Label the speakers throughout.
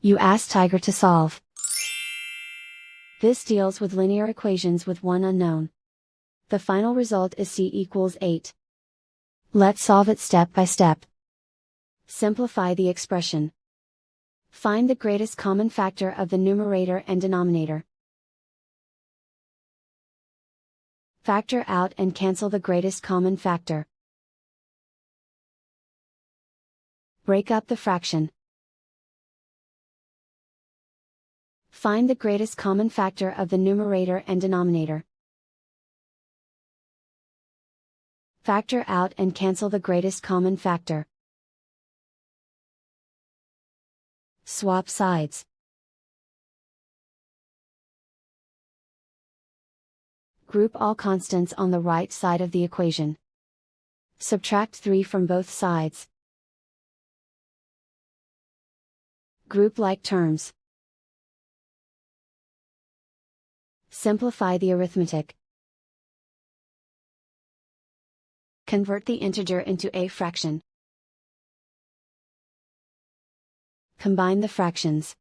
Speaker 1: You ask Tiger to solve. This deals with linear equations with one unknown. The final result is c equals 8. Let's solve it step by step. Simplify the expression. Find the greatest common factor of the numerator and denominator. Factor out and cancel the greatest common factor. Break up the fraction. Find the greatest common factor of the numerator and denominator. Factor out and cancel the greatest common factor. Swap sides. Group all constants on the right side of the equation. Subtract 3 from both sides. Group like terms. Simplify the arithmetic. Convert the integer into a fraction. Combine the fractions.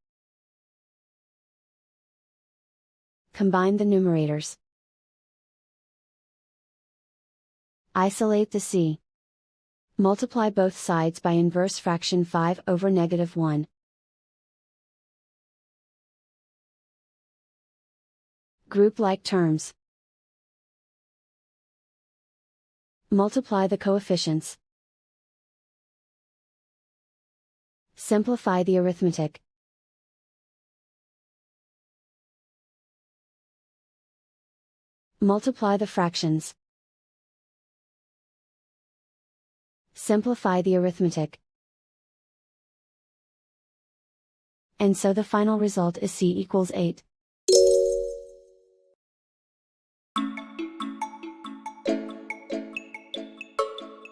Speaker 1: Combine the numerators. Isolate the c. Multiply both sides by inverse fraction 5 over -1. Group like terms. Multiply the coefficients. Simplify the arithmetic. Multiply the fractions. Simplify the arithmetic. And so the final result is c equals 8.